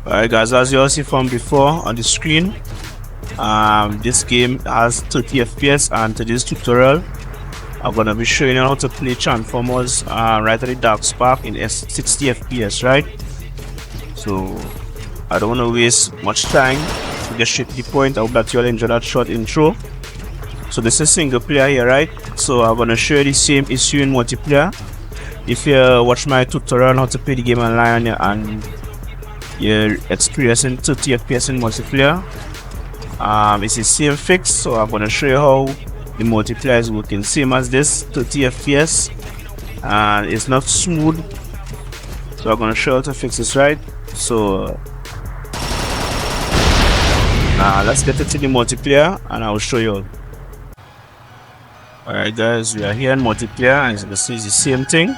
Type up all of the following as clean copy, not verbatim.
Alright guys, as you all see from before on the screen, this game has 30 FPS, and today's tutorial I'm gonna be showing you how to play Transformers right at the Darkspark in 60 FPS, right? So I don't want to waste much time to get straight to the point. I hope that you all enjoy that short intro. So this is single player here, right? So I'm gonna show you the same issue in multiplayer. If you watch my tutorial on how to play the game online and you're experiencing 30 FPS in multiplayer, it's the same fix. So I'm gonna show you how the multiplayer is working, same as this 30 FPS, and it's not smooth. So I'm gonna show you how to fix this, right? So let's get into the multiplayer and I will show you all. Alright guys, we are here in multiplayer, and as you can see, it's the same thing,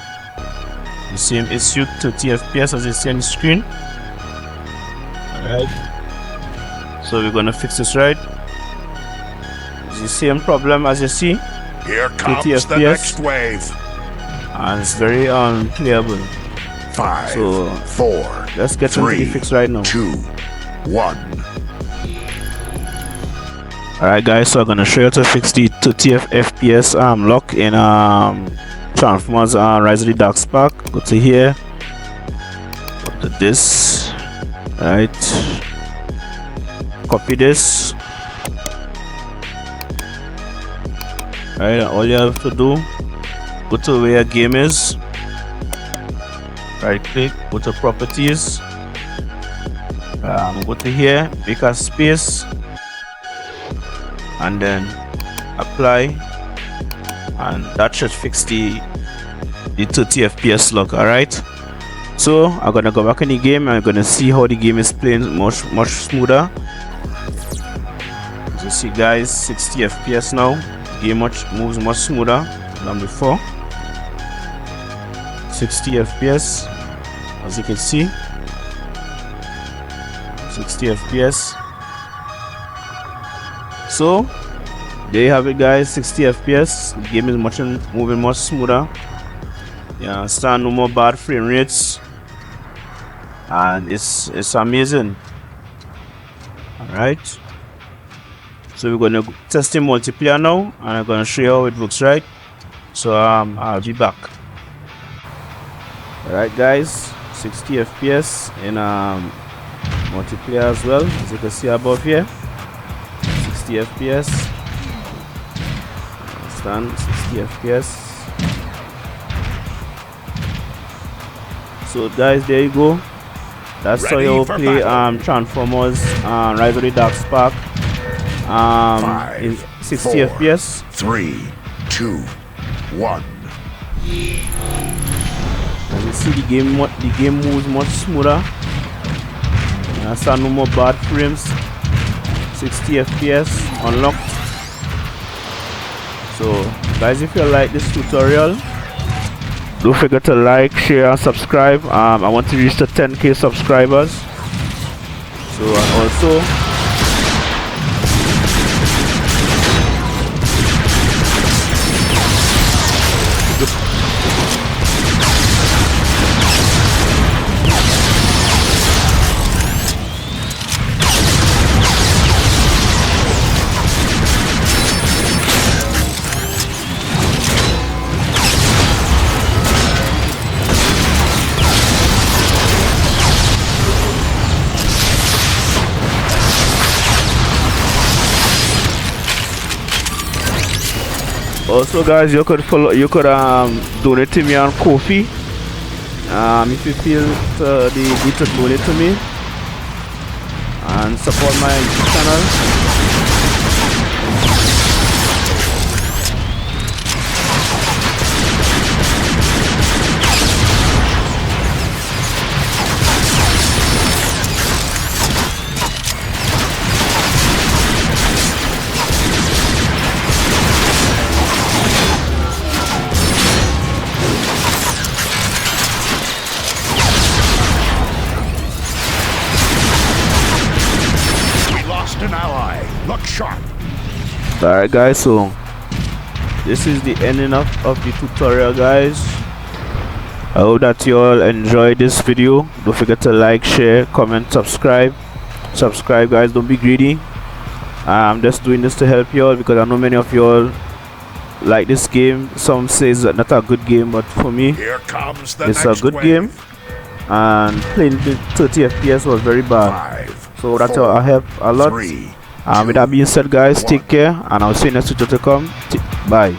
the same issue, 30 FPS as you see on the screen. Alright, so we're gonna fix this, right? It's the same problem as you see. Here comes the next wave, and it's very unplayable. 5, so 4, let's get 3, into the fix right now. 2, 1. Alright guys, so I'm gonna show you how to fix the 30 FPS lock in Transformers Rise of the Darkspark. Go to here, go to this, right, copy this, right, and all you have to do, go to where your game is, right click, go to properties, go to here, make a space, and then apply, and that should fix the 30 FPS lock. Alright, so I'm gonna go back in the game and I'm gonna see how the game is playing much smoother. As you see guys, 60 FPS now, the game moves much smoother than before. 60 FPS, as you can see, 60 FPS. So there you have it guys, 60 FPS. The game is moving much smoother. You understand, no more bad frame rates, and it's amazing. Alright, so we're gonna test the multiplayer now, and I'm gonna show you how it looks, right? So I'll be back. Alright guys, 60 FPS in multiplayer as well, as you can see above here. 60 FPS, understand, 60 FPS. So guys, there you go. That's how you play Transformers Rise of the Darkspark in 60 FPS. 3, 2, 1. As you see, the game moves much smoother. You understand, no more bad frames. 60 FPS unlocked. So guys, if you like this tutorial, don't forget to like, share and subscribe. I want to reach the 10k subscribers. So, and also guys, you could donate to me on Ko-fi if you feel the need to donate to me and support my channel. An ally. Look sharp. Alright guys, so this is the ending of the tutorial guys. I hope that you all enjoyed this video. Don't forget to like, share, comment, subscribe. Subscribe, guys, don't be greedy. I'm just doing this to help you all because I know many of you all like this game. Some say it's not a good game, but for me Here comes the it's a next good wave. game, and playing with 30 FPS was very bad. 5, So that's 4, I help a lot. 3, With that being said, guys, 1. take care, and I'll see you next video to come. Bye.